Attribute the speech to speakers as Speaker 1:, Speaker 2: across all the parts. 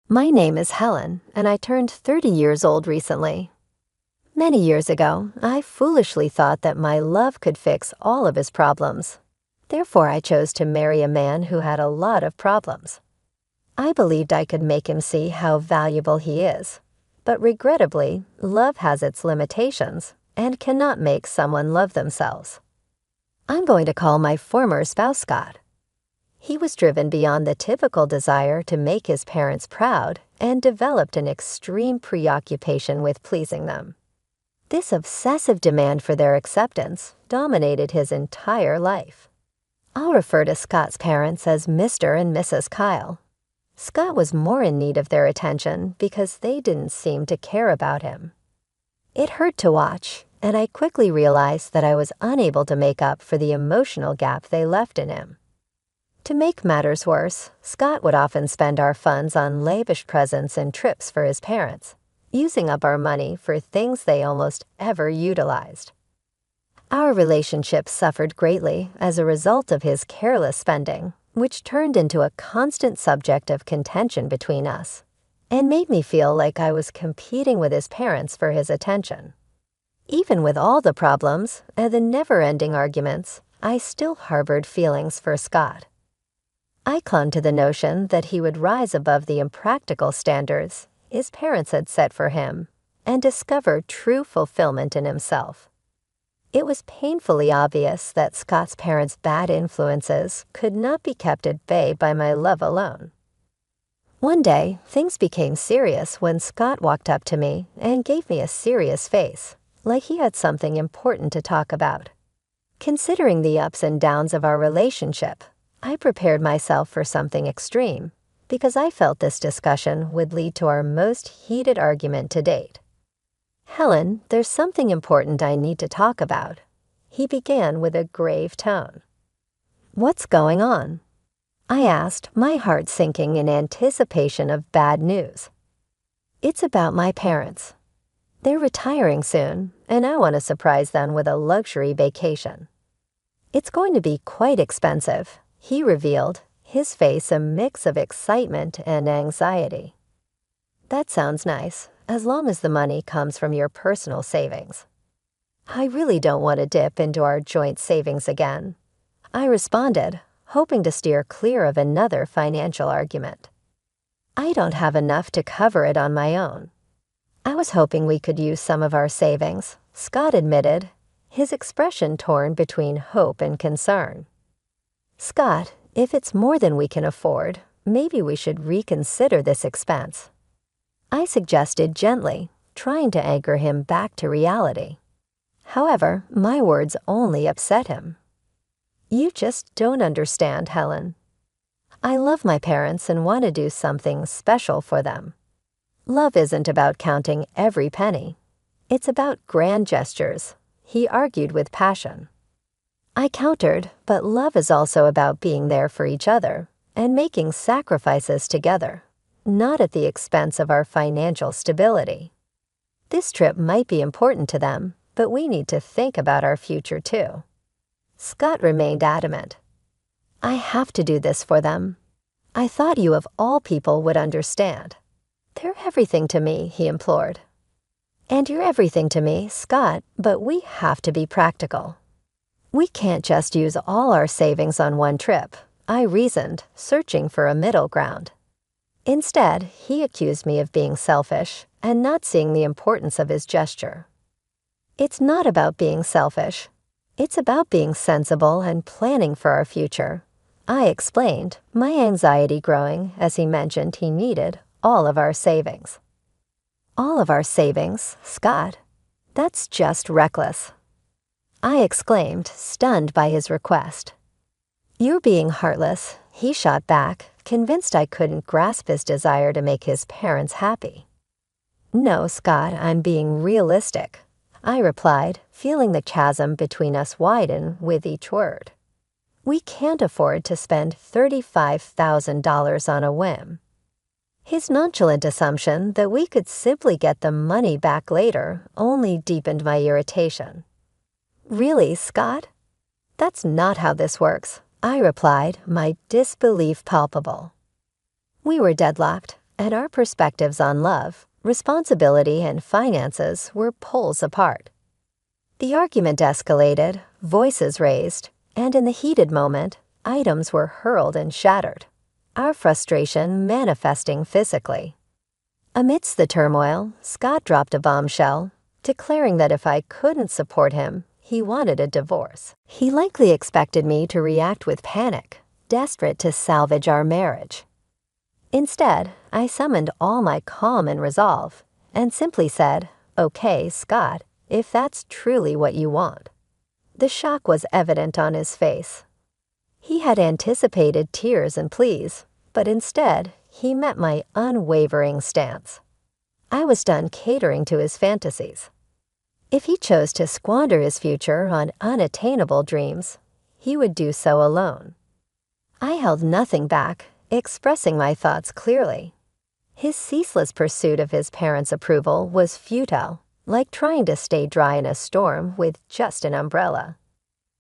Speaker 1: My name is Helen, and I turned 30 years old recently. Many years ago, I foolishly thought that my love could fix all of his problems. Therefore, I chose to marry a man who had a lot of problems. I believed I could make him see how valuable he is. But regrettably, love has its limitations and cannot make someone love themselves. I'm going to call my former spouse Scott. He was driven beyond the typical desire to make his parents proud and developed an extreme preoccupation with pleasing them. This obsessive demand for their acceptance dominated his entire life. I'll refer to Scott's parents as Mr. and Mrs. Kyle. Scott was more in need of their attention because they didn't seem to care about him. It hurt to watch, and I quickly realized that I was unable to make up for the emotional gap they left in him. To make matters worse, Scott would often spend our funds on lavish presents and trips for his parents, using up our money for things they almost ever utilized. Our relationship suffered greatly as a result of his careless spending, which turned into a constant subject of contention between us, and made me feel like I was competing with his parents for his attention. Even with all the problems and the never-ending arguments, I still harbored feelings for Scott. I clung to the notion that he would rise above the impractical standards his parents had set for him and discover true fulfillment in himself. It was painfully obvious that Scott's parents' bad influences could not be kept at bay by my love alone. One day, things became serious when Scott walked up to me and gave me a serious face, like he had something important to talk about. Considering the ups and downs of our relationship, I prepared myself for something extreme because I felt this discussion would lead to our most heated argument to date. "Helen, there's something important I need to talk about," he began with a grave tone. "What's going on?" I asked, my heart sinking in anticipation of bad news. "It's about my parents. They're retiring soon, and I want to surprise them with a luxury vacation. It's going to be quite expensive," he revealed, his face a mix of excitement and anxiety. "That sounds nice, as long as the money comes from your personal savings." "I really don't want to dip into our joint savings again," I responded, hoping to steer clear of another financial argument. "I don't have enough to cover it on my own." "I was hoping we could use some of our savings," Scott admitted, his expression torn between hope and concern. "Scott, if it's more than we can afford, maybe we should reconsider this expense," I suggested gently, trying to anchor him back to reality. However, my words only upset him. "You just don't understand, Helen. I love my parents and want to do something special for them. Love isn't about counting every penny. It's about grand gestures," he argued with passion. I countered, but love is also about being there for each other and making sacrifices together, not at the expense of our financial stability. This trip might be important to them, but we need to think about our future too. Scott remained adamant. "I have to do this for them. I thought you of all people would understand. They're everything to me," he implored. "And you're everything to me, Scott, but we have to be practical. We can't just use all our savings on one trip," I reasoned, searching for a middle ground. Instead, he accused me of being selfish and not seeing the importance of his gesture. "It's not about being selfish. It's about being sensible and planning for our future," I explained, my anxiety growing as he mentioned he needed all of our savings. "All of our savings, Scott? That's just reckless," I exclaimed, stunned by his request. "You're being heartless," he shot back, convinced I couldn't grasp his desire to make his parents happy. "No, Scott, I'm being realistic," I replied, feeling the chasm between us widen with each word. "We can't afford to spend $35,000 on a whim." His nonchalant assumption that we could simply get the money back later only deepened my irritation. "Really, Scott? That's not how this works," I replied, my disbelief palpable. We were deadlocked, and our perspectives on love, responsibility, and finances were poles apart. The argument escalated, voices raised, and in the heated moment, items were hurled and shattered, our frustration manifesting physically. Amidst the turmoil, Scott dropped a bombshell, declaring that if I couldn't support him, he wanted a divorce. He likely expected me to react with panic, desperate to salvage our marriage. Instead, I summoned all my calm and resolve, and simply said, "Okay, Scott, if that's truly what you want." The shock was evident on his face. He had anticipated tears and pleas, but instead, he met my unwavering stance. I was done catering to his fantasies. If he chose to squander his future on unattainable dreams, he would do so alone. I held nothing back, expressing my thoughts clearly. His ceaseless pursuit of his parents' approval was futile, like trying to stay dry in a storm with just an umbrella.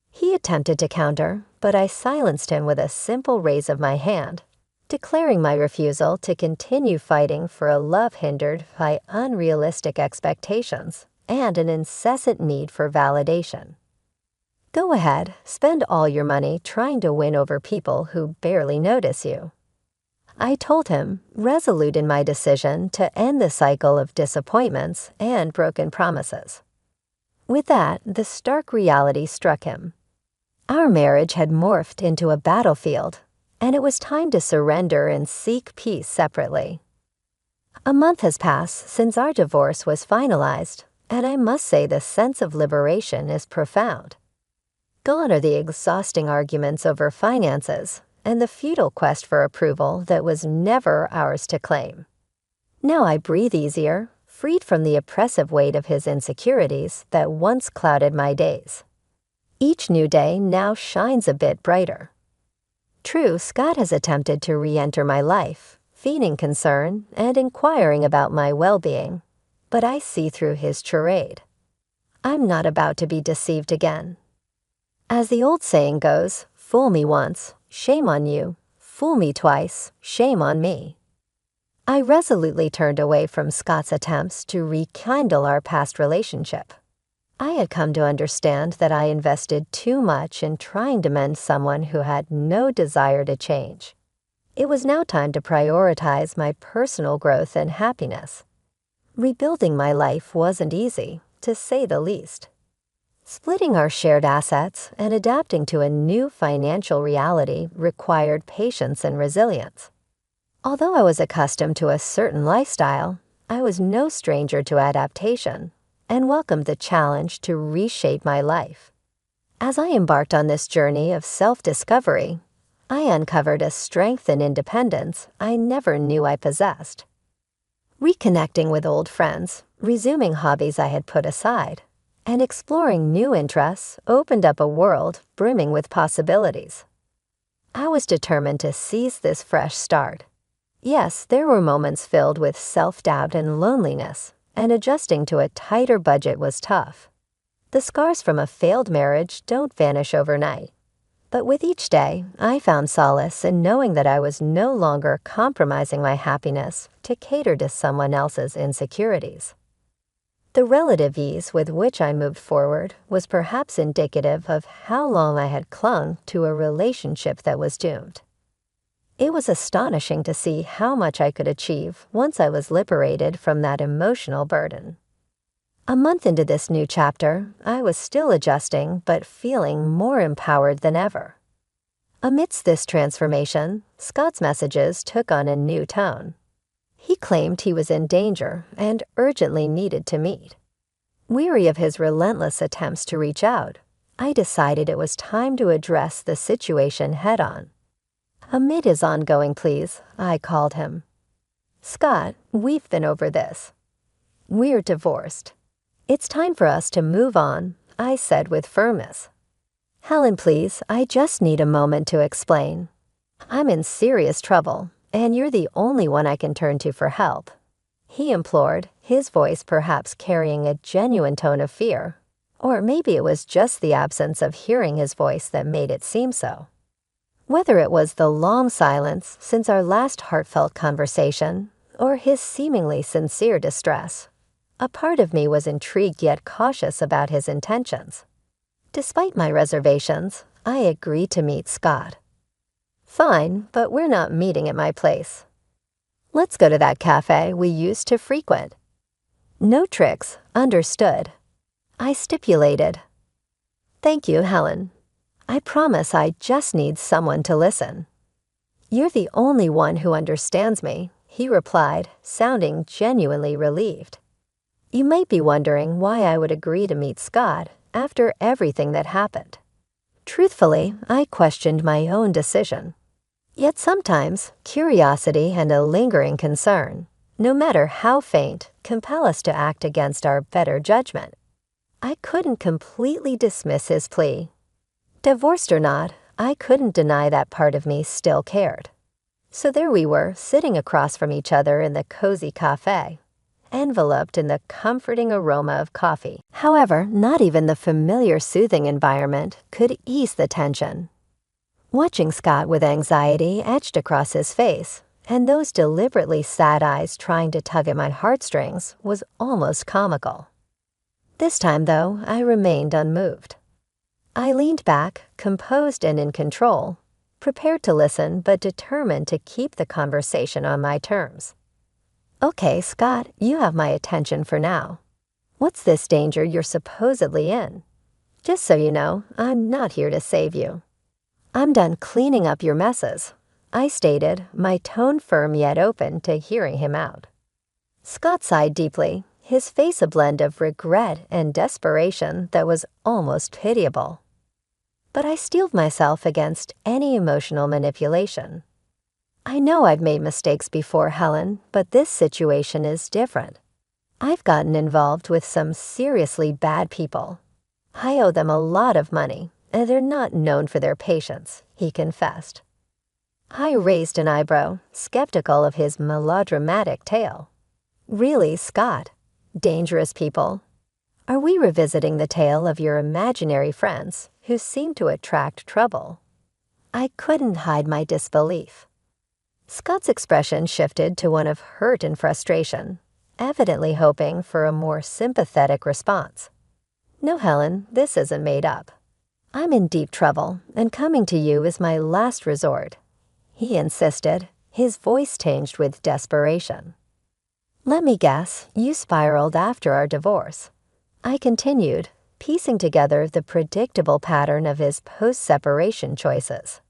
Speaker 1: He attempted to counter, but I silenced him with a simple raise of my hand, declaring my refusal to continue fighting for a love hindered by unrealistic expectations and an incessant need for validation. Go ahead, spend all your money trying to win over people who barely notice you. I told him, resolute in my decision to end the cycle of disappointments and broken promises. With that, the stark reality struck him. Our marriage had morphed into a battlefield, and it was time to surrender and seek peace separately. A month has passed since our divorce was finalized, and I must say the sense of liberation is profound. Gone are the exhausting arguments over finances and the futile quest for approval that was never ours to claim. Now I breathe easier, freed from the oppressive weight of his insecurities that once clouded my days. Each new day now shines a bit brighter. True, Scott has attempted to re-enter my life, feigning concern and inquiring about my well-being, but I see through his charade. I'm not about to be deceived again. As the old saying goes, fool me once, shame on you. Fool me twice, shame on me. I resolutely turned away from Scott's attempts to rekindle our past relationship. I had come to understand that I invested too much in trying to mend someone who had no desire to change. It was now time to prioritize my personal growth and happiness. Rebuilding my life wasn't easy, to say the least. Splitting our shared assets and adapting to a new financial reality required patience and resilience. Although I was accustomed to a certain lifestyle, I was no stranger to adaptation and welcomed the challenge to reshape my life. As I embarked on this journey of self-discovery, I uncovered a strength and independence I never knew I possessed. Reconnecting with old friends, resuming hobbies I had put aside, and exploring new interests opened up a world brimming with possibilities. I was determined to seize this fresh start. Yes, there were moments filled with self-doubt and loneliness, and adjusting to a tighter budget was tough. The scars from a failed marriage don't vanish overnight. But with each day, I found solace in knowing that I was no longer compromising my happiness to cater to someone else's insecurities. The relative ease with which I moved forward was perhaps indicative of how long I had clung to a relationship that was doomed. It was astonishing to see how much I could achieve once I was liberated from that emotional burden. A month into this new chapter, I was still adjusting but feeling more empowered than ever. Amidst this transformation, Scott's messages took on a new tone. He claimed he was in danger and urgently needed to meet. Weary of his relentless attempts to reach out, I decided it was time to address the situation head-on. Amid his ongoing pleas, I called him. "Scott, we've been over this. We're divorced. It's time for us to move on," I said with firmness. "Helen, please, I just need a moment to explain. I'm in serious trouble, and you're the only one I can turn to for help," he implored, his voice perhaps carrying a genuine tone of fear. Or maybe it was just the absence of hearing his voice that made it seem so. Whether it was the long silence since our last heartfelt conversation, or his seemingly sincere distress. A part of me was intrigued yet cautious about his intentions. Despite my reservations, I agreed to meet Scott. Fine, but we're not meeting at my place. Let's go to that cafe we used to frequent. No tricks, understood. I stipulated. Thank you, Helen. I promise I just need someone to listen. You're the only one who understands me, he replied, sounding genuinely relieved. You might be wondering why I would agree to meet Scott after everything that happened. Truthfully, I questioned my own decision. Yet sometimes, curiosity and a lingering concern, no matter how faint, compel us to act against our better judgment. I couldn't completely dismiss his plea. Divorced or not, I couldn't deny that part of me still cared. So there we were, sitting across from each other in the cozy cafe, enveloped in the comforting aroma of coffee. However, not even the familiar soothing environment could ease the tension. Watching Scott with anxiety etched across his face, and those deliberately sad eyes trying to tug at my heartstrings was almost comical. This time, though, I remained unmoved. I leaned back, composed and in control, prepared to listen but determined to keep the conversation on my terms. Okay, Scott, you have my attention for now. What's this danger you're supposedly in? Just so you know, I'm not here to save you. I'm done cleaning up your messes, I stated, my tone firm yet open to hearing him out. Scott sighed deeply, his face a blend of regret and desperation that was almost pitiable. But I steeled myself against any emotional manipulation. I know I've made mistakes before, Helen, but this situation is different. I've gotten involved with some seriously bad people. I owe them a lot of money, and they're not known for their patience, he confessed. I raised an eyebrow, skeptical of his melodramatic tale. Really, Scott? Dangerous people? Are we revisiting the tale of your imaginary friends who seem to attract trouble? I couldn't hide my disbelief. Scott's expression shifted to one of hurt and frustration, evidently hoping for a more sympathetic response. No, Helen, this isn't made up. I'm in deep trouble, and coming to you is my last resort, he insisted, his voice tinged with desperation. Let me guess, you spiraled after our divorce. I continued, piecing together the predictable pattern of his post-separation choices.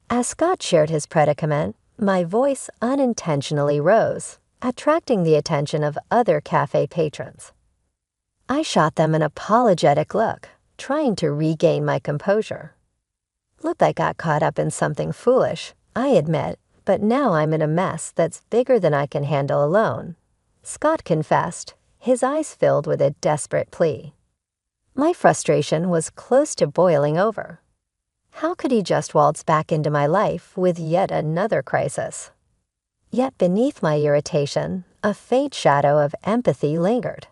Speaker 1: As Scott shared his predicament, my voice unintentionally rose, attracting the attention of other cafe patrons. I shot them an apologetic look, trying to regain my composure. Look, I got caught up in something foolish, I admit, but now I'm in a mess that's bigger than I can handle alone, Scott confessed, his eyes filled with a desperate plea. My frustration was close to boiling over. How could he just waltz back into my life with yet another crisis? Yet beneath my irritation, a faint shadow of empathy lingered.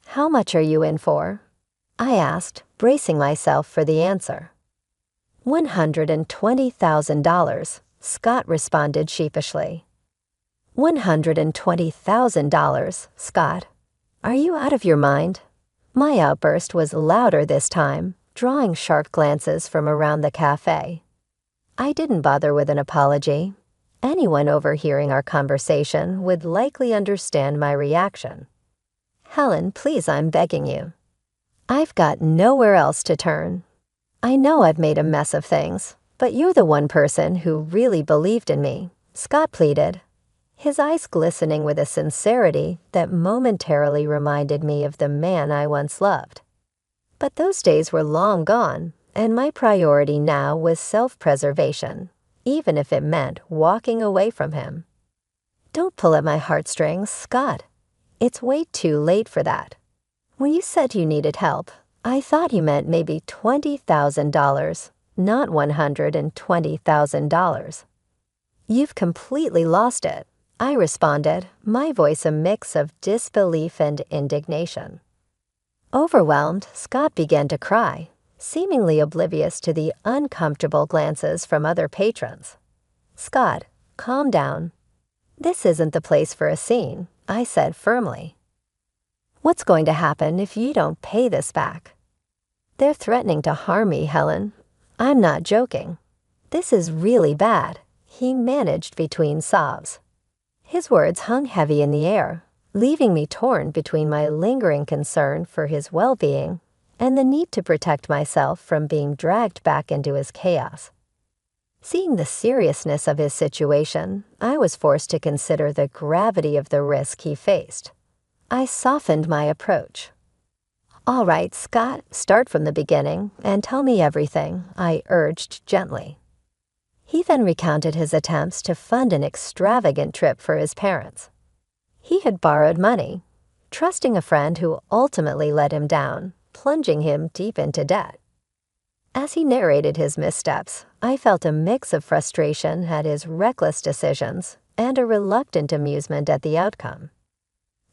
Speaker 1: How much are you in for? I asked, bracing myself for the answer. $120,000, Scott responded sheepishly. $120,000, Scott. Are you out of your mind? My outburst was louder this time, drawing sharp glances from around the cafe. I didn't bother with an apology. Anyone overhearing our conversation would likely understand my reaction. Helen, please, I'm begging you. I've got nowhere else to turn. I know I've made a mess of things, but you're the one person who really believed in me, Scott pleaded, his eyes glistening with a sincerity that momentarily reminded me of the man I once loved. But those days were long gone, and my priority now was self-preservation, even if it meant walking away from him. Don't pull at my heartstrings, Scott. It's way too late for that. When you said you needed help, I thought you meant maybe $20,000, not $120,000. You've completely lost it, I responded, my voice a mix of disbelief and indignation. Overwhelmed, Scott began to cry, seemingly oblivious to the uncomfortable glances from other patrons. Scott, calm down. "This isn't the place for a scene," I said firmly. "What's going to happen if you don't pay this back?" "They're threatening to harm me, Helen. I'm not joking. This is really bad," he managed between sobs. His words hung heavy in the air, leaving me torn between my lingering concern for his well-being and the need to protect myself from being dragged back into his chaos. Seeing the seriousness of his situation, I was forced to consider the gravity of the risk he faced. I softened my approach. "All right, Scott, start from the beginning and tell me everything," I urged gently. He then recounted his attempts to fund an extravagant trip for his parents. He had borrowed money, trusting a friend who ultimately let him down, plunging him deep into debt. As he narrated his missteps, I felt a mix of frustration at his reckless decisions and a reluctant amusement at the outcome.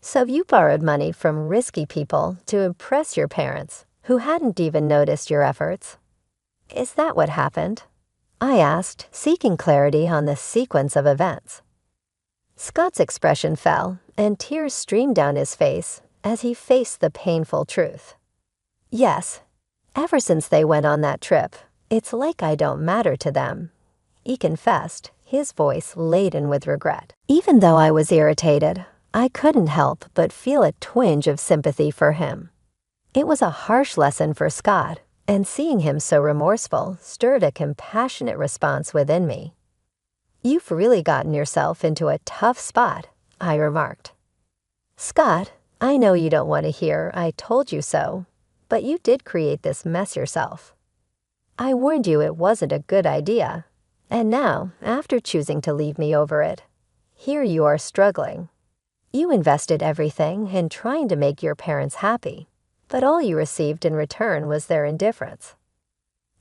Speaker 1: "So you borrowed money from risky people to impress your parents, who hadn't even noticed your efforts? Is that what happened?" I asked, seeking clarity on the sequence of events. Scott's expression fell, and tears streamed down his face as he faced the painful truth. "Yes. Ever since they went on that trip, it's like I don't matter to them," he confessed, his voice laden with regret. Even though I was irritated, I couldn't help but feel a twinge of sympathy for him. It was a harsh lesson for Scott, and seeing him so remorseful stirred a compassionate response within me. "You've really gotten yourself into a tough spot," I remarked. "Scott, I know you don't want to hear 'I told you so,' but you did create this mess yourself. I warned you it wasn't a good idea, and now, after choosing to leave me over it, here you are struggling. You invested everything in trying to make your parents happy, but all you received in return was their indifference.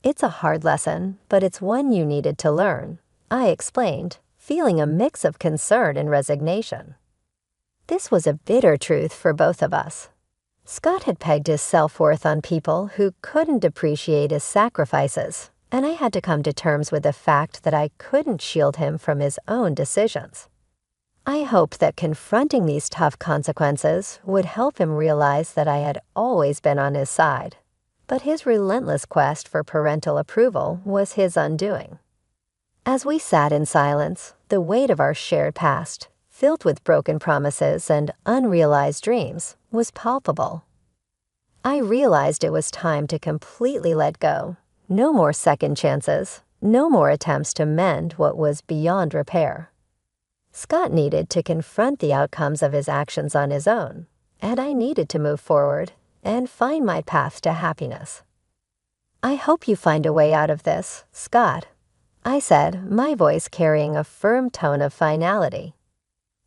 Speaker 1: It's a hard lesson, but it's one you needed to learn," I explained, feeling a mix of concern and resignation. This was a bitter truth for both of us. Scott had pegged his self-worth on people who couldn't appreciate his sacrifices, and I had to come to terms with the fact that I couldn't shield him from his own decisions. I hoped that confronting these tough consequences would help him realize that I had always been on his side, but his relentless quest for parental approval was his undoing. As we sat in silence, the weight of our shared past, filled with broken promises and unrealized dreams, was palpable. I realized it was time to completely let go. No more second chances, no more attempts to mend what was beyond repair. Scott needed to confront the outcomes of his actions on his own, and I needed to move forward and find my path to happiness. "I hope you find a way out of this, Scott," I said, my voice carrying a firm tone of finality.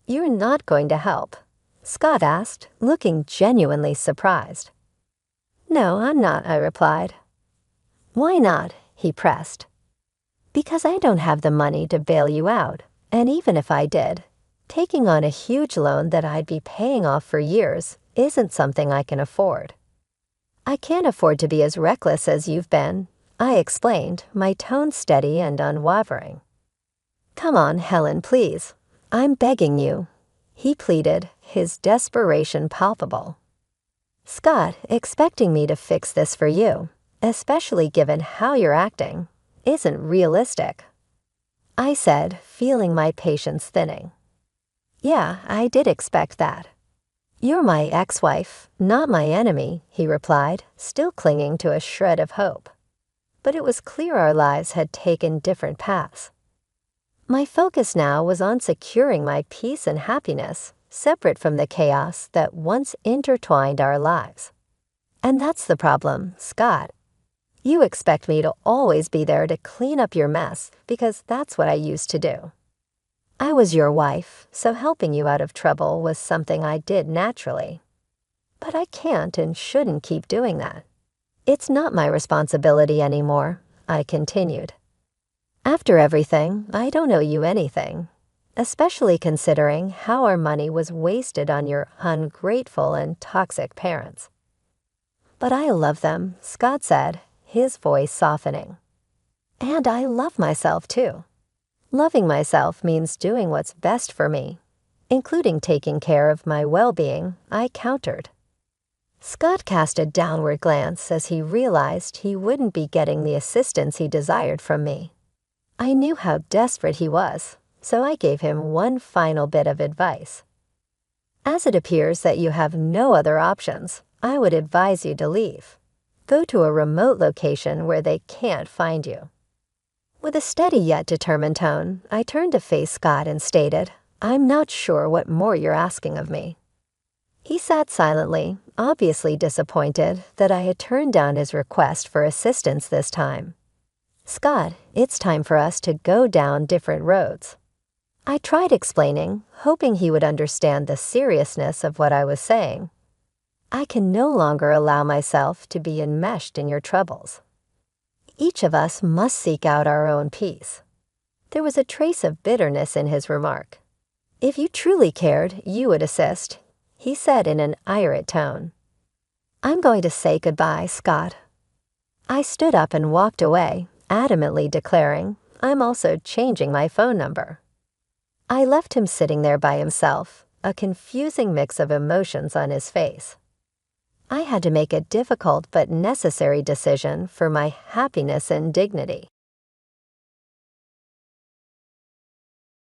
Speaker 1: "You're not going to help?" Scott asked, looking genuinely surprised. "No, I'm not," I replied. "Why not?" he pressed. "Because I don't have the money to bail you out, and even if I did, taking on a huge loan that I'd be paying off for years isn't something I can afford." "I can't afford to be as reckless as you've been," I explained, my tone steady and unwavering. "Come on, Helen, please. I'm begging you," he pleaded, his desperation palpable. "Scott, expecting me to fix this for you, especially given how you're acting, isn't realistic," I said, feeling my patience thinning. "Yeah, I did expect that." "You're my ex-wife, not my enemy," he replied, still clinging to a shred of hope. But it was clear our lives had taken different paths. My focus now was on securing my peace and happiness, separate from the chaos that once intertwined our lives. And that's the problem, Scott. You expect me to always be there to clean up your mess because that's what I used to do. I was your wife, so helping you out of trouble was something I did naturally. But I can't and shouldn't keep doing that. It's not my responsibility anymore," I continued. "After everything, I don't owe you anything, especially considering how our money was wasted on your ungrateful and toxic parents." "But I love them," Scott said, his voice softening. "And I love myself too. Loving myself means doing what's best for me, including taking care of my well-being, I countered. Scott cast a downward glance as he realized he wouldn't be getting the assistance he desired from me. I knew how desperate he was, so I gave him one final bit of advice. As it appears that you have no other options, I would advise you to leave. Go to a remote location where they can't find you. With a steady yet determined tone, I turned to face Scott and stated, "I'm not sure what more you're asking of me." He sat silently, obviously disappointed that I had turned down his request for assistance this time. "Scott, it's time for us to go down different roads." I tried explaining, hoping he would understand the seriousness of what I was saying. "I can no longer allow myself to be enmeshed in your troubles. Each of us must seek out our own peace." There was a trace of bitterness in his remark. "If you truly cared, you would assist," he said in an irate tone. "I'm going to say goodbye, Scott." I stood up and walked away, adamantly declaring, "I'm also changing my phone number." I left him sitting there by himself, a confusing mix of emotions on his face. I had to make a difficult but necessary decision for my happiness and dignity.